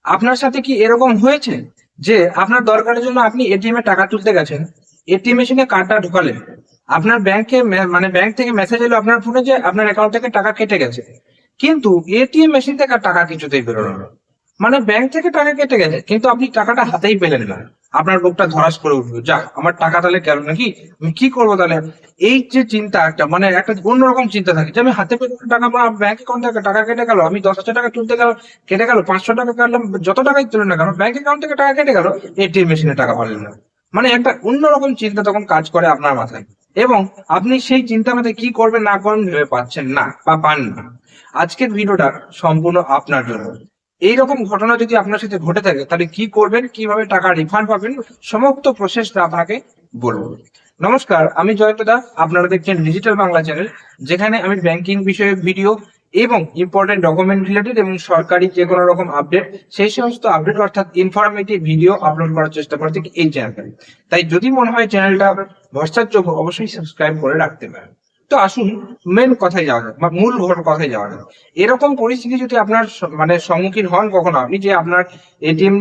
আপনার সাথে কি এরকম হয়েছে যে আপনার দরকারের জন্য আপনি এটিএম এ টাকা তুলতে গেছেন, এটিএম মেশিনে কার্ডটা ঢোকালেন, আপনার ব্যাংকে মানে ব্যাংক থেকে মেসেজ এলো আপনার ফোনে যে আপনার অ্যাকাউন্ট থেকে টাকা কেটে গেছে, কিন্তু এটিএম মেশিন থেকে আর টাকা কিছুতেই বেরোলো না। মানে ব্যাংক থেকে টাকা কেটে গেছে কিন্তু আপনি টাকাটা হাতেই পেলেন না। আপনার বুকটা ধড়াস করে উঠলো, যাক আমার টাকা তাহলে গেল নাকি, আমি কি করবো তাহলে। এই যে চিন্তা, একটা মানে একটা অন্যরকম চিন্তা থাকে যে আমি হাতে পেলে টাকা, আমার ব্যাংক অ্যাকাউন্ট থেকে টাকা কেটে গেল, আমি 10,000 টাকা তুলতে গেল, কেটে গেল 500 টাকা কাটলাম, যত টাকাই তুলে না কেন ব্যাংক অ্যাকাউন্ট থেকে টাকা কেটে গেল, এটিএম মেশিনে টাকা পারলেন না। মানে একটা অন্যরকম চিন্তা তখন কাজ করে আপনার মাথায়, এবং আপনি সেই চিন্তা মাথায় কি করবেন না করবেন ভেবে পাচ্ছেন না বা পান না। আজকের ভিডিওটা সম্পূর্ণ আপনার জন্য। এইরকম ঘটনা যদি আপনার সাথে ঘটে থাকে তাহলে কি করবেন, কিভাবে টাকা রিফান্ড পাবেন, সমস্ত প্রসেসটা আপনাকে বলবো। নমস্কার, আমি জয়ন্ত দাস, আপনারা দেখছেন ডিজিটাল বাংলা চ্যানেল, যেখানে আমি ব্যাংকিং বিষয়ক ভিডিও এবং ইম্পর্টেন্ট ডকুমেন্ট রিলেটেড এবং সরকারি যে কোনো রকম আপডেট, সেই সমস্ত আপডেট অর্থাৎ ইনফরমেটিভ ভিডিও আপলোড করার চেষ্টা করছি এই চ্যানেলে। তাই যদি মনে হয় চ্যানেলটা ভরসার যোগ্য, অবশ্যই সাবস্ক্রাইব করে রাখতে পারেন। তো আসুন মেন কথায় যাওয়া যাক বা মূল কথায় যাওয়া যাক। এরকম পরিস্থিতি যদি আপনার মানে সম্মুখীন হন কখনো আপনি, যে আপনার এটিএম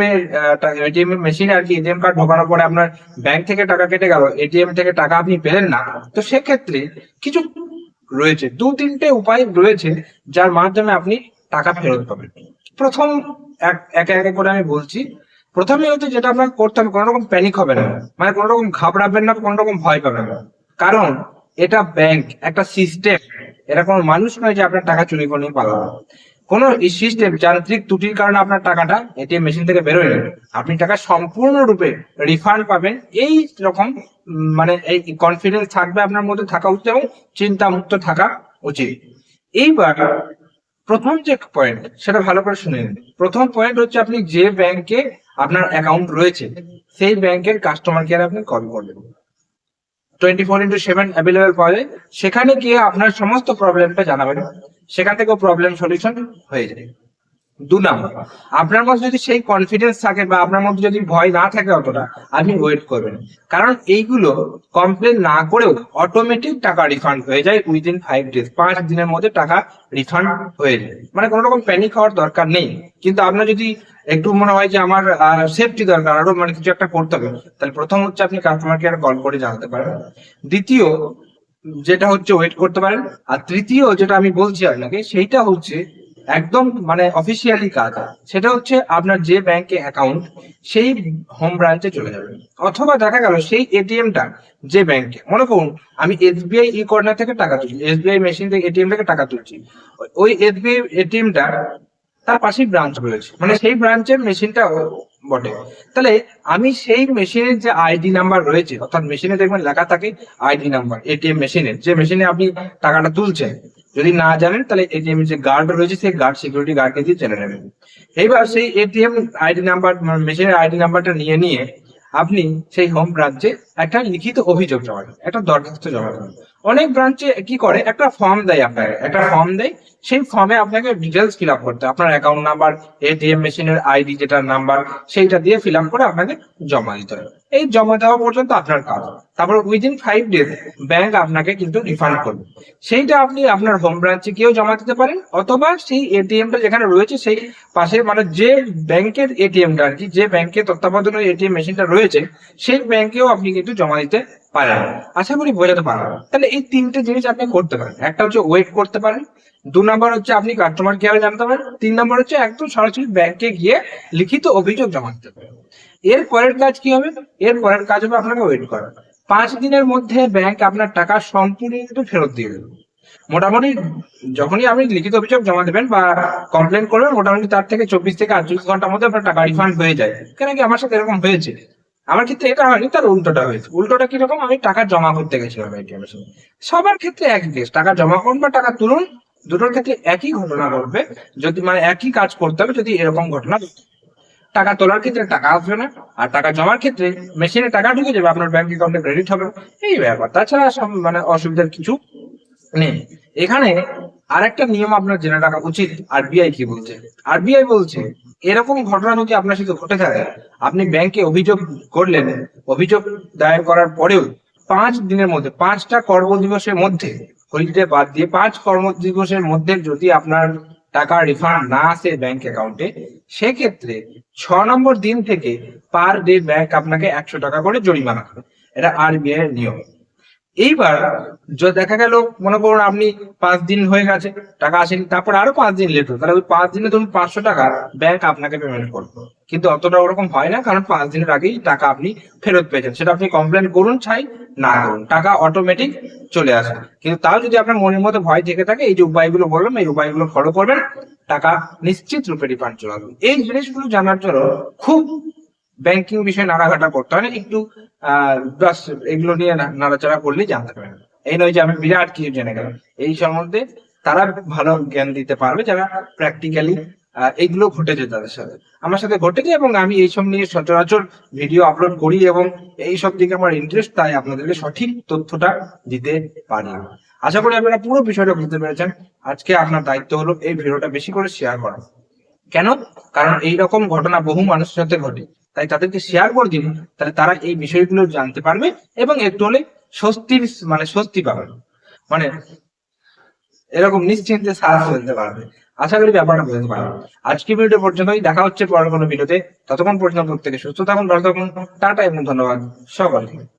এর মেশিনে আর কি এটিএম কার্ড ঢোকানোর পরে আপনার ব্যাংক থেকে টাকা কেটে গেল, এটিএম থেকে টাকা আপনি পেলেন না, তো সেক্ষেত্রে কিছু রয়েছে, 2-3টে উপায় রয়েছে যার মাধ্যমে আপনি টাকা ফেরত পাবেন। প্রথম একে একে করে আমি বলছি। প্রথমে হচ্ছে যেটা আপনাকে করতে হবে, কোনো রকম প্যানিক হবে না, মানে কোনো রকম ঘাবড়াবেন না, কোনো রকম ভয় পাবেন না। কারণ এটা ব্যাংক, একটা সিস্টেম, এটা কোনো মানুষ নয় যে আপনার টাকা চুরি করে নিয়ে পালাবে। কোনো সিস্টেম যান্ত্রিক ত্রুটির কারণে আপনার টাকাটা এটিএম মেশিন থেকে বেরোয় না, আপনি টাকা সম্পূর্ণরূপে রিফান্ড পাবেন। এই রকম মানে এই কনফিডেন্স থাকবে আপনার মধ্যে, থাকা উচিত এবং চিন্তা মুক্ত থাকা উচিত। এইবার প্রথম যে পয়েন্ট সেটা ভালো করে শুনে নিন। প্রথম পয়েন্ট হচ্ছে আপনি যে ব্যাংকে আপনার অ্যাকাউন্ট রয়েছে সেই ব্যাংকের কাস্টমার কেয়ারে আপনি কল করবেন। 24x7 অ্যাভেলেবেল পাওয়া যায়, সেখানে গিয়ে আপনার সমস্ত প্রবলেমটা জানাবেন, সেখান থেকেও প্রবলেম সলিউশন হয়ে যায়। 2 নাম্বার, আপনার মধ্যে যদি সেই কনফিডেন্স থাকে বা আপনার মধ্যে যদি ভয় না থাকে অতটা, আপনি ওয়েট করবেন। কারণ এইগুলো কমপ্লেন না করেও অটোমেটিক টাকা রিফান্ড হয়ে যায় উইদিন 5 ডেজ, 5 দিনের মধ্যে টাকা রিফান্ড হয়ে যায়। মানে কোনো রকম প্যানিক হওয়ার দরকার নেই। কিন্তু আপনার যদি একটু মনে হয় যে আমার সেফটি দরকার, আরো মানে কিছু একটা করতে হবে, তাহলে প্রথম হচ্ছে আপনি কাস্টমার কেয়ার কল করে জানাতে পারেন। দ্বিতীয় যেটা হচ্ছে ওয়েট করতে পারেন। আর তৃতীয় যেটা আমি বলছি আপনাকে, সেইটা হচ্ছে একদম মানে অফিসিয়ালি কাজ, সেটা হচ্ছে আপনার যে ব্যাংকে অ্যাকাউন্ট সেই হোম ব্রাঞ্চে চলে যাবেন। অথবা দেখা গেল সেই এটিএমটা যে ব্যাংকে, মনে করুন আমি এসবিআই ই কর্নার থেকে টাকা তুলছি, এসবিআই মেশিন থেকে এটিএম থেকে টাকা তুলছি, ওই এসবিআই এটিএমটা তার পাশেই ব্রাঞ্চ রয়েছে, মানে সেই ব্রাঞ্চের মেশিনটা বটে। তাহলে আমি সেই মেশিনের যে আইডি নাম্বার রয়েছে, অর্থাৎ মেশিনে দেখবেন লেখা থাকে আইডি নাম্বার, এটিএম মেশিনের যে মেশিনে আপনি টাকাটা তুলছেন, যদি না জানেন তাহলে এটিএম যে গার্ড রয়েছে সেই গার্ড, সিকিউরিটি গার্ডকে দিয়ে জেনে নেবেন। এইবার সেই এটিএম আইডি নাম্বার, মেশিনের আইডি নাম্বারটা নিয়ে আপনি সেই হোম ব্রাঞ্চে একটা লিখিত অভিযোগ জমা দেন, একটা দরখাস্ত জমা দেন। অনেক ব্রাঞ্চে কি করে, একটা ফর্ম দেয় আপনাকে, একটা ফর্ম দেয়, সেই ফর্মে আপনাকে ডিটেলস ফিল আপ করতে হয়, আপনার অ্যাকাউন্ট নাম্বার, এটিএম মেশিনের আইডি যেটার নাম্বার, সেইটা দিয়ে ফিল আপ করে আপনাকে জমা দিতে হবে। এই জমা দেওয়া পর্যন্ত আপনার কাজ। তারপর উইদিন 5 ডেজ ব্যাংক আপনাকে কিন্তু রিফান্ড করবে। সেইটা আপনি আপনার হোম ব্রাঞ্চে গিয়েও জমা দিতে পারেন, অথবা সেই এটিএমটা যেখানে রয়েছে সেই পাশে, মানে যে ব্যাংকের এটিএমটা আর কি, যে ব্যাংকের তত্ত্বাবধানে এটিএম মেশিনটা রয়েছে সেই ব্যাংকেও আপনি কিন্তু জমা দিতে পারেন। আশা করি বোঝাতে পারবেন। তাহলে এই 3টে জিনিস আপনি করতে পারেন। একটা হচ্ছে ওয়েট করতে পারেন, 2 নাম্বার হচ্ছে আপনি কাস্টমার কেয়ারে জানতে পারেন, 3 নাম্বার হচ্ছে একদম সরাসরি ব্যাংকে গিয়ে লিখিত অভিযোগ জমা দিতে পারেন। এর পরের কাজ কি হবে? এর পরের কাজ হবে আপনাকে ওয়েট করা। 5 দিনের মধ্যে ব্যাংক আপনার টাকা সম্পূর্ণ ফেরত দিয়ে দেবে। মোটামুটি যখনই আপনি লিখিত অভিযোগ জমা দেবেন বা কমপ্লেন করবেন, মোটামুটি তার থেকে 24 থেকে 48 ঘন্টার মধ্যে আপনার টাকা রিফান্ড হয়ে যায়। কেন কি আমার সাথে এরকম হয়েছে। আমার ক্ষেত্রে এটা হয়নি, তার উল্টোটা হয়েছে। উল্টোটা কিরকম, আমি টাকা জমা করতে গেছিলাম এটিএম এর সাথে। সবার ক্ষেত্রে এক জিনিস, টাকা জমা করুন বা টাকা তুলুন, দুটোর ক্ষেত্রে একই ঘটনা ঘটবে। যদি মানে একই কাজ করতে হবে যদি এরকম ঘটনা ঘটে। টাকা তোলার ক্ষেত্রে টাকা আসবে না, আর টাকা জমার ক্ষেত্রে মেশিনে টাকা ঢুকে যাবে, আপনার ব্যাংক অ্যাকাউন্টে ক্রেডিট হবে। এই ব্যাপার, তাছাড়া সব মানে অসুবিধার কিছু নেই। এখানে আরেকটা নিয়ম আপনার জেনে রাখা উচিত, আরবিআই কি বলছে। আরবিআই বলছে এরকম ঘটনা যদি আপনার সাথে ঘটে থাকে, আপনি ব্যাংকে অভিযোগ করলেন, অভিযোগ দায়ের করার পরেও 5 দিনের মধ্যে, 5টা কর্মদিবসের মধ্যে, হলিডে বাদ দিয়ে 5 কর্মদিবসের মধ্যে যদি আপনার টাকা রিফান্ড না আসে ব্যাংক অ্যাকাউন্টে, সেক্ষেত্রে 6 নম্বর দিন থেকে পার ডে ব্যাংক আপনাকে 100 টাকা করে জরিমানা করে। এটা আরবিআই এর নিয়ম। এইবার দেখা গেল, মনে করুন আপনি 5 দিন হয়ে গেছে টাকা আসেনি, তারপর আরো 5 দিন লেট হলো, তাহলে ওই 5 দিনে ধরুন 500 টাকা ব্যাংক আপনাকে পেমেন্ট করবে। কিন্তু অতটা ওরকম হয় না, কারণ 5 দিনের আগেই টাকা আপনি ফেরত পেয়েছেন। সেটা আপনি কমপ্লেন করুন চাই না করুন, টাকা অটোমেটিক চলে আসে। কিন্তু তাও যদি আপনার মনের মধ্যে ভয় থেকে থাকে, এই যে উপায়গুলো বললাম, এই উপায়গুলো ফলো করবেন, টাকা নিশ্চিত রূপে রিফান্ড চলে আসবে। এই জিনিসগুলো জানার জন্য খুব ব্যাংকিং বিষয়ে নাড়াঘাটা করতে হয় না, একটু বাস এগুলো নিয়ে নাড়াচাড়া করলেই জানতে পারবেন। এই নয় যে আমি বিরাট কিছু জেনে গেলাম, এই সম্বন্ধে তারা ভালো জ্ঞান দিতে পারবে যারা প্র্যাকটিক্যালি এইগুলো ঘটেছে, তাদের সাথে আমার সাথে ঘটেছে, এবং আমি এইসব নিয়ে সচরাচর ভিডিও আপলোড করি এবং এইসব দিকে আমার ইন্টারেস্ট, তাই আপনাদেরকে সঠিক তথ্যটা দিতে পারি। আশা করি আপনারা পুরো বিষয়টা বুঝতে পেরেছেন। আজকে আপনার দায়িত্ব হলো এই ভিডিওটা বেশি করে শেয়ার করা। কেন? কারণ এইরকম ঘটনা বহু মানুষের সাথে ঘটে, তাই তাদেরকে শেয়ার করে দিন, তাহলে তারা এই বিষয়গুলো জানতে পারবে এবং একটু হলে স্বস্তি পাবে, মানে এরকম নিশ্চিন্তে শ্বাস ফেলতে পারবে। আশা করি ব্যাপারটা বুঝতে পারবে। আজকে ভিডিও পর্যন্তই, দেখা হচ্ছে পরের কোনো ভিডিওতে। ততক্ষণ পর্যন্ত প্রত্যেকে সুস্থ থাকুন, ভালো থাকুন, টাটা এবং ধন্যবাদ সকলকে।